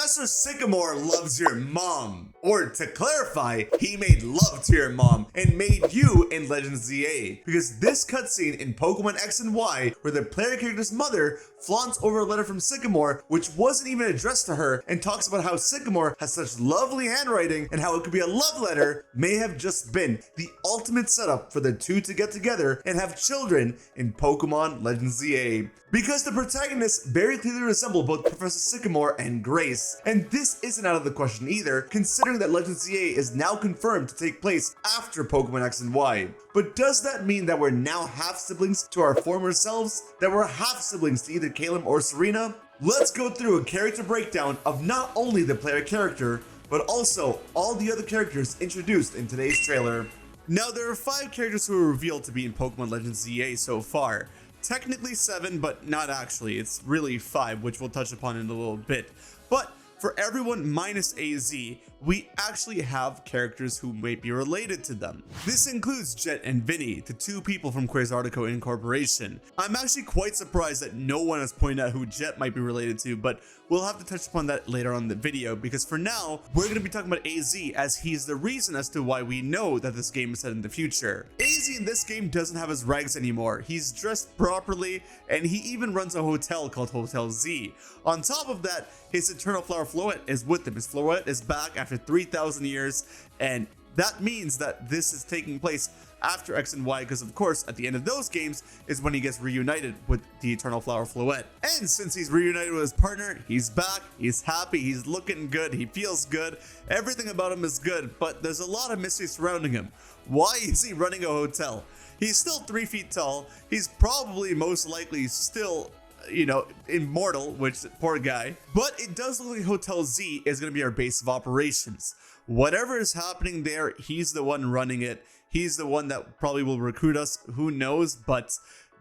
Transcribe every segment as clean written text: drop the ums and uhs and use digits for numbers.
Professor Sycamore loves your mom. Or to clarify, he made love to your mom and made you in Legends ZA. Because this cutscene in Pokemon X and Y, where the player character's mother flaunts over a letter from Sycamore, which wasn't even addressed to her, and talks about how Sycamore has such lovely handwriting and how it could be a love letter, may have just been the ultimate setup for the two to get together and have children in Pokemon Legends ZA. Because the protagonists very clearly resemble both Professor Sycamore and Grace. And this isn't out of the question either, considering that Legends ZA is now confirmed to take place after Pokemon X and Y. But does that mean that we're now half-siblings to our former selves? That we're half-siblings to either Caleb or Serena? Let's go through a character breakdown of not only the player character, but also all the other characters introduced in today's trailer. Now, there are 5 characters who were revealed to be in Pokemon Legends ZA so far. Technically 7, but not actually. It's really 5, which we'll touch upon in a little bit. But for everyone minus AZ, we actually have characters who may be related to them. This includes Jett and Vinnie, the 2 people from Quasartico Incorporation. I'm actually quite surprised that no one has pointed out who Jett might be related to, but we'll have to touch upon that later on in the video, because for now, we're going to be talking about AZ as he's the reason as to why we know that this game is set in the future. AZ in this game doesn't have his rags anymore. He's dressed properly, and he even runs a hotel called Hotel Z. On top of that, his Eternal Flower Floette is with him. His Floette is back after 3,000 years, and that means that this is taking place after X and Y, because of course at the end of those games is when he gets reunited with the Eternal Flower Floette. And since he's reunited with his partner, he's back, he's happy, he's looking good, he feels good, everything about him is good, but there's a lot of mystery surrounding him. Why is he running a hotel? He's still 3 feet tall, he's probably most likely still, you know, immortal, which poor guy. But it does look like Hotel Z is going to be our base of operations. Whatever is happening there, he's the one running it. He's the one that probably will recruit us. Who knows? But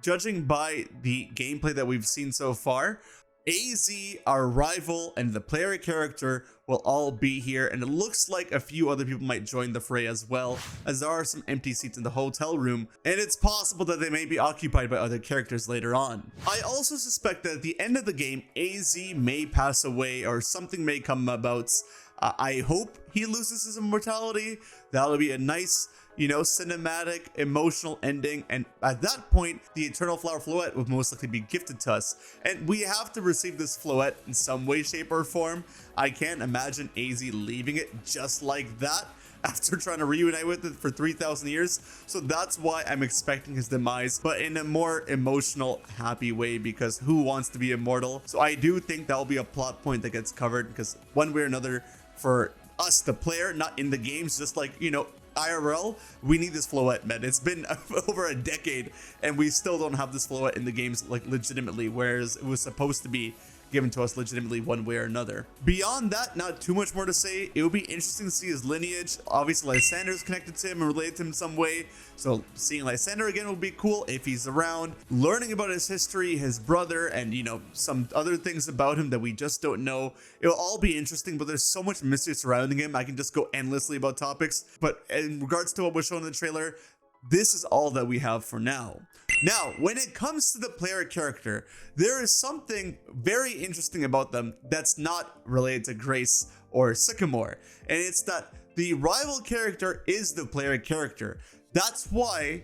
judging by the gameplay that we've seen so far, AZ, our rival, and the player character will all be here, and it looks like a few other people might join the fray as well, as there are some empty seats in the hotel room, and it's possible that they may be occupied by other characters later on. I also suspect that at the end of the game, AZ may pass away or something may come about. I hope he loses his immortality. That'll be a nice, you know, cinematic, emotional ending, and at that point, the Eternal Flower Floette would most likely be gifted to us, and we have to receive this Floette in some way, shape, or form. I can't imagine AZ leaving it just like that after trying to reunite with it for 3,000 years, so that's why I'm expecting his demise, but in a more emotional, happy way, because who wants to be immortal? So I do think that'll be a plot point that gets covered, because one way or another, for us, the player, not in the games, just like, you know, IRL, we need this Floette, man. It's been over a decade and we still don't have this Floette in the games, like, legitimately, whereas it was supposed to be given to us legitimately one way or another. Beyond that, not too much more to say. It would be interesting to see his lineage. Obviously, Lysander's connected to him and related to him in some way, so seeing Lysander again would be cool if he's around. Learning about his history, his brother, and, you know, some other things about him that we just don't know. It'll all be interesting, but there's so much mystery surrounding him. I can just go endlessly about topics, but in regards to what was shown in the trailer, this is all that we have for now. Now, when it comes to the player character, there is something very interesting about them that's not related to Grace or Sycamore, and it's that the rival character is the player character. That's why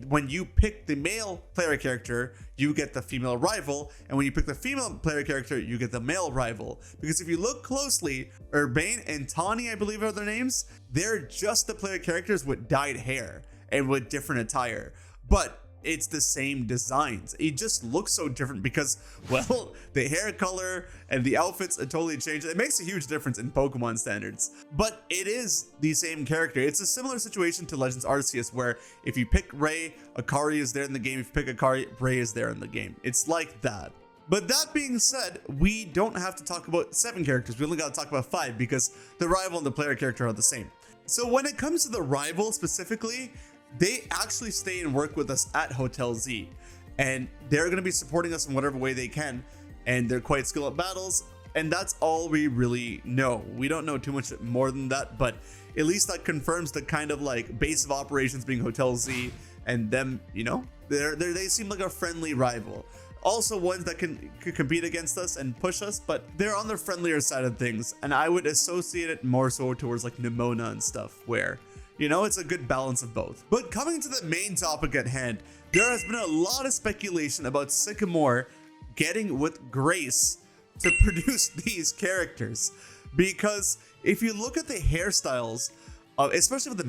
when you pick the male player character, you get the female rival, and when you pick the female player character, you get the male rival. Because if you look closely, Urbane and Tawny, I believe are their names, they're just the player characters with dyed hair and with different attire. But it's the same designs. It just looks so different because, well, the hair color and the outfits are totally changed. It makes a huge difference in Pokemon standards, but it is the same character. It's a similar situation to Legends Arceus, where if you pick Ray, Akari is there in the game. If you pick Akari, Ray is there in the game. It's like that. But that being said, we don't have to talk about 7 characters. We only got to talk about 5 because the rival and the player character are the same. So when it comes to the rival specifically, they actually stay and work with us at Hotel Z, and they're going to be supporting us in whatever way they can, and they're quite skilled at battles, and that's all we really know. We don't know too much more than that, but at least that confirms the kind of like base of operations being Hotel Z, and them, you know, they seem like a friendly rival. also ones that could compete against us and push us, but they're on the friendlier side of things, and I would associate it more so towards like Nimona and stuff, where, you know, it's a good balance of both. But coming to the main topic at hand, there has been a lot of speculation about Sycamore getting with Grace to produce these characters, because if you look at the hairstyles of, especially with the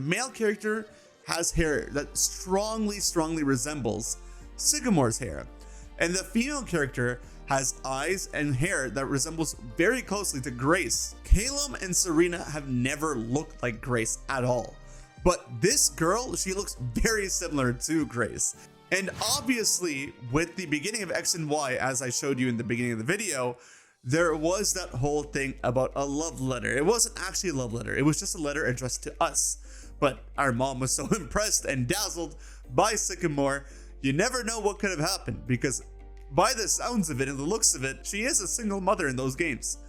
male character has hair that strongly resembles Sycamore's hair, and the female character has eyes and hair that resembles very closely to Grace. Calum and Serena have never looked like Grace at all, but this girl, she looks very similar to Grace. And obviously, with the beginning of X and Y, as I showed you in the beginning of the video, there was that whole thing about a love letter. It wasn't actually a love letter, it was just a letter addressed to us. But our mom was so impressed and dazzled by Sycamore, you never know what could have happened, because by the sounds of it and the looks of it, she is a single mother in those games.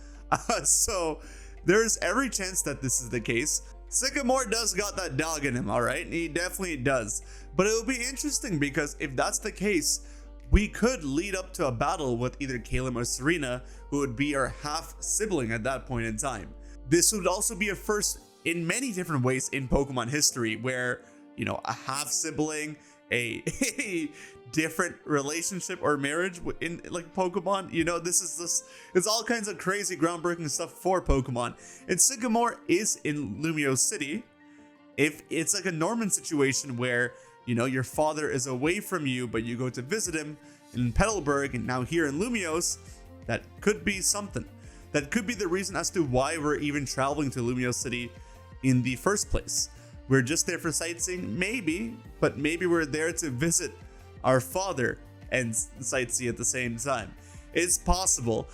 So there's every chance that this is the case. Sycamore does got that dog in him, alright? He definitely does. But it will be interesting, because if that's the case, we could lead up to a battle with either Calum or Serena, who would be our half sibling at that point in time. This would also be a first in many different ways in Pokemon history, where, you know, a half sibling, a different relationship or marriage in like Pokemon, you know, it's all kinds of crazy groundbreaking stuff for Pokemon. And Sycamore is in Lumiose City. If it's like a Norman situation where, you know, your father is away from you, but you go to visit him in Petalburg, and now here in Lumiose, that could be something. That could be the reason as to why we're even traveling to Lumiose City in the first place. We're just there for sightseeing, maybe, but maybe we're there to visit our father and sightsee at the same time. It's possible.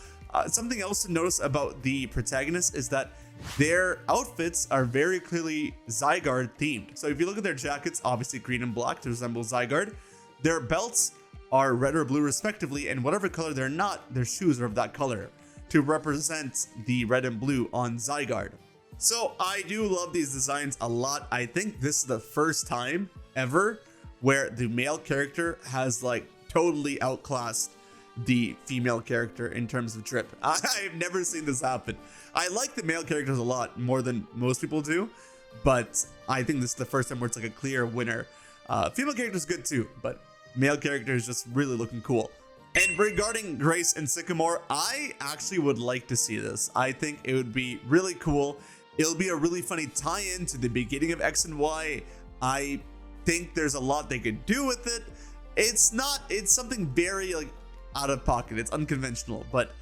Something else to notice about the protagonists is that their outfits are very clearly Zygarde themed. So if you look at their jackets, obviously green and black to resemble Zygarde. Their belts are red or blue respectively, and whatever color they're not, their shoes are of that color to represent the red and blue on Zygarde. So I do love these designs a lot. I think this is the first time ever where the male character has like totally outclassed the female character in terms of drip. I've never seen this happen. I like the male characters a lot more than most people do, but I think this is the first time where it's like a clear winner. Female character is good too, but male character is just really looking cool. And regarding Grace and Sycamore, I actually would like to see this. I think it would be really cool. It'll be a really funny tie-in to the beginning of X and Y. I think there's a lot they could do with it. It's something very like out of pocket. It's unconventional, but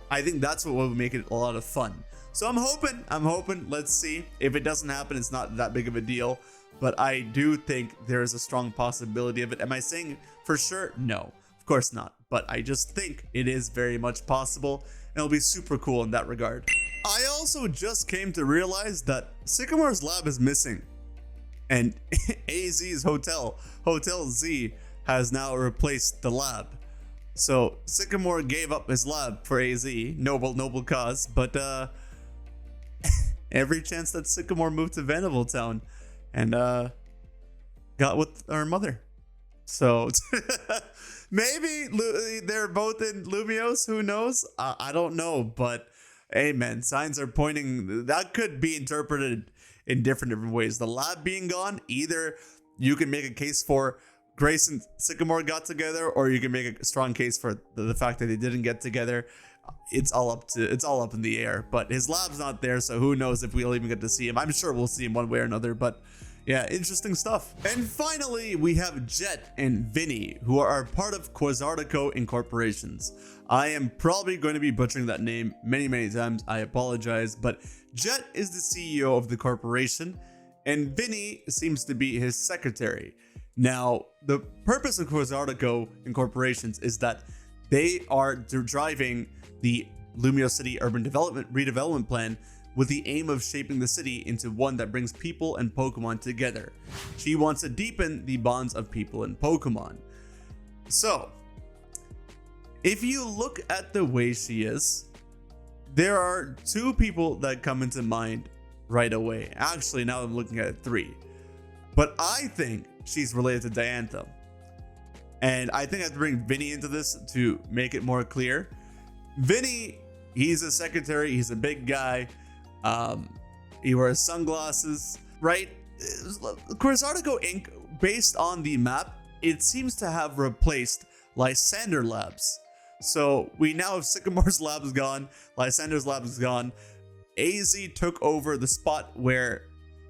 I think that's what would make it a lot of fun. So I'm hoping, let's see. If it doesn't happen, it's not that big of a deal, but I do think there is a strong possibility of it. Am I saying for sure? No, of course not, but I just think it is very much possible, and it'll be super cool in that regard. I also just came to realize that Sycamore's lab is missing, and AZ's Hotel Z has now replaced the lab. So Sycamore gave up his lab for AZ, noble cause, but every chance that Sycamore moved to Vanderbilt Town and got with our mother. So maybe they're both in Lumiose, who knows? I don't know, but hey man, signs are pointing, that could be interpreted in different ways. The lab being gone, either you can make a case for Grace and Sycamore got together, or you can make a strong case for the fact that they didn't get together. It's all up in the air, but his lab's not there, so who knows if we'll even get to see him. I'm sure we'll see him one way or another, but yeah, interesting stuff. And finally, we have Jett and Vinnie, who are part of Quasartico Incorporations. I am probably going to be butchering that name many times. I apologize, but Jett is the CEO of the corporation, and Vinnie seems to be his secretary. Now, the purpose of Quasartico Incorporations is that they are driving the Lumiose City Urban Redevelopment Plan with the aim of shaping the city into one that brings people and Pokemon together. She wants to deepen the bonds of people and Pokemon. So, if you look at the way she is, there are two people that come into mind right away. Actually, now I'm looking at it, three. But I think she's related to Diantha. And I think I have to bring Vinnie into this to make it more clear. Vinnie, he's a secretary. He's a big guy. He wears sunglasses, right? Quasartico Inc., based on the map, it seems to have replaced Lysander Labs. So we now have Sycamore's lab is gone, Lysander's lab is gone. AZ took over the spot where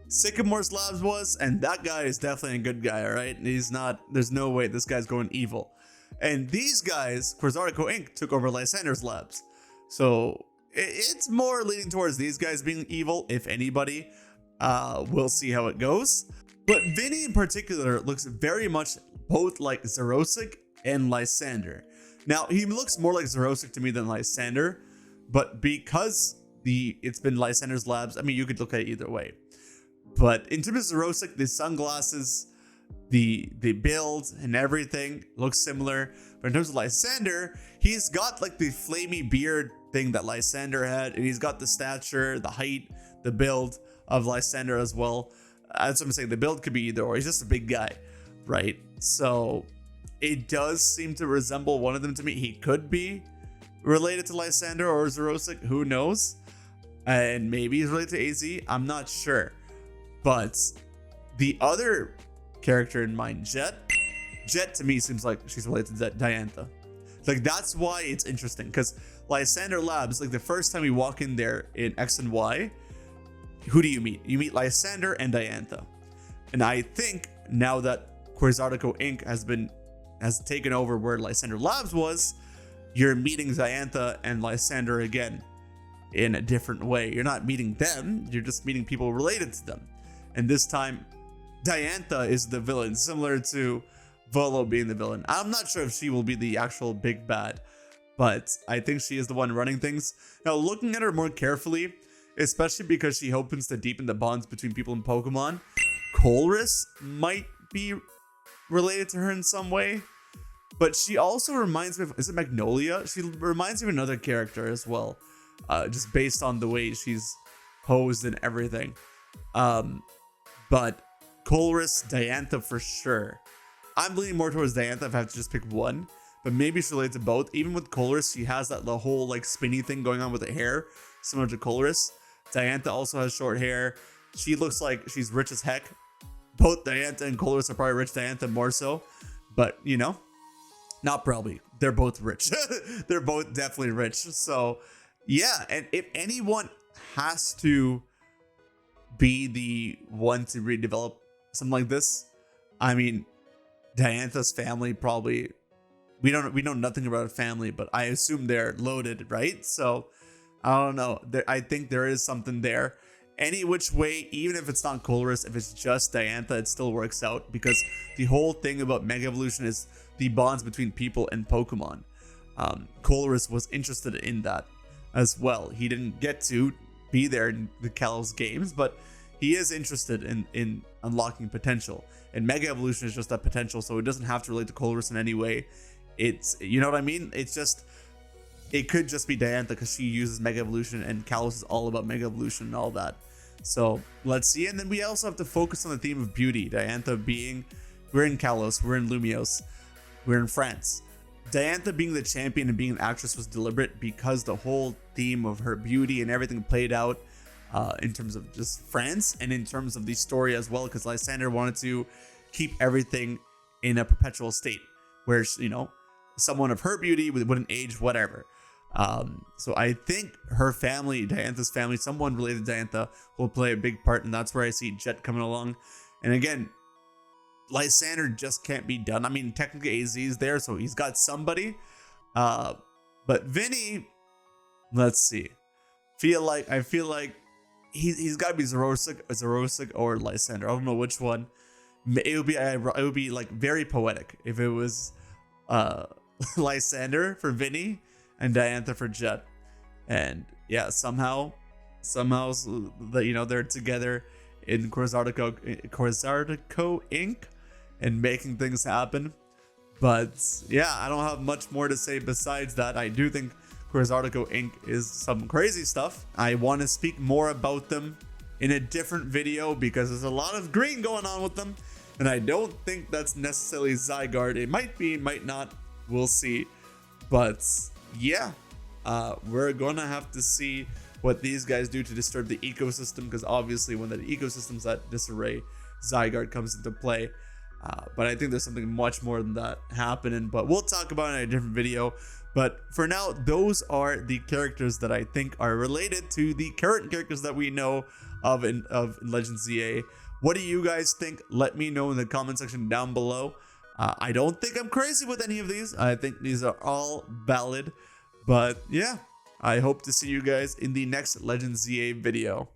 Sycamore's labs was, and that guy is definitely a good guy, all right? He's not, there's no way this guy's going evil. And these guys, Quasartico Inc., took over Lysander's labs. So it's more leaning towards these guys being evil, if anybody. We'll see how it goes. But Vinnie in particular looks very much both like Xerosic and Lysander. Now, he looks more like Xerosic to me than Lysander, but because it's been Lysander's labs, I mean, you could look at it either way. But in terms of Xerosic, the sunglasses, the build and everything looks similar. But in terms of Lysander, he's got like the flamey beard thing that Lysander had, and he's got the stature, the height, the build of Lysander as well. That's what I'm saying. The build could be either or. He's just a big guy, right? So it does seem to resemble one of them to me. He could be related to Lysander or Xerosic, who knows? And maybe he's related to AZ. I'm not sure. But the other character in mind, Jett to me seems like she's related to Diantha. Like, that's why it's interesting, because Lysander Labs, like the first time we walk in there in X and Y, who do you meet? You meet Lysander and Diantha. And I think now that Quasartico Inc. has taken over where Lysander Labs was, you're meeting Diantha and Lysander again in a different way. You're not meeting them, you're just meeting people related to them. And this time, Diantha is the villain, similar to Volo being the villain. I'm not sure if she will be the actual big bad, but I think she is the one running things. Now, looking at her more carefully, especially because she hopes to deepen the bonds between people in Pokemon, Colress might be related to her in some way. But she also reminds me of, is it Magnolia? She reminds me of another character as well, just based on the way she's posed and everything. But Colress, Diantha for sure. I'm leaning more towards Diantha if I have to just pick one, but maybe she's related to both. Even with Colress, she has the whole like spinny thing going on with the hair, similar to Colress. Diantha also has short hair. She looks like she's rich as heck. Both Diantha and Colress are probably rich, Diantha more so, but you know, not probably. They're both rich. They're both definitely rich. So yeah, and if anyone has to be the one to redevelop something like this, I mean, Diantha's family probably, we know nothing about her family, but I assume they're loaded, right? So I don't know. I think there is something there. Any which way, even if it's not Colress, if it's just Diantha, it still works out, because the whole thing about Mega Evolution is the bonds between people and Pokemon. Colress was interested in that as well. He didn't get to be there in the Kalos games, but he is interested in unlocking potential. And Mega Evolution is just that potential, so it doesn't have to relate to Colress in any way. It's, you know what I mean? It's just, it could just be Diantha because she uses Mega Evolution, and Kalos is all about Mega Evolution and all that. So let's see. And then we also have to focus on the theme of beauty. Diantha being, we're in Kalos, we're in Lumiose, we're in France. Diantha being the champion and being an actress was deliberate because the whole theme of her beauty and everything played out in terms of just France and in terms of the story as well, because Lysander wanted to keep everything in a perpetual state where, you know, someone of her beauty wouldn't age, whatever. So I think her family, Diantha's family, someone related to Diantha will play a big part, and that's where I see Jett coming along. And again, Lysander just can't be done. I mean, technically AZ is there, so he's got somebody. But Vinnie, let's see. I feel like he's got to be Xerosic or Lysander. I don't know which one. It would be like very poetic if it was Lysander for Vinnie and Diantha for Jett. And yeah, somehow you know, they're together in Quasartico Inc. and making things happen. But yeah, I don't have much more to say besides that. I do think Quasartico Inc. is some crazy stuff. I want to speak more about them in a different video because there's a lot of green going on with them. And I don't think that's necessarily Zygarde. It might be, might not. We'll see. But yeah, we're gonna have to see what these guys do to disturb the ecosystem, because obviously when the ecosystem's at disarray, Zygarde comes into play. But I think there's something much more than that happening, but we'll talk about it in a different video. But for now, those are the characters that I think are related to the current characters that we know of in Legends ZA. What do you guys think? Let me know in the comment section down below. I don't think I'm crazy with any of these. I think these are all valid. But yeah, I hope to see you guys in the next Legends ZA video.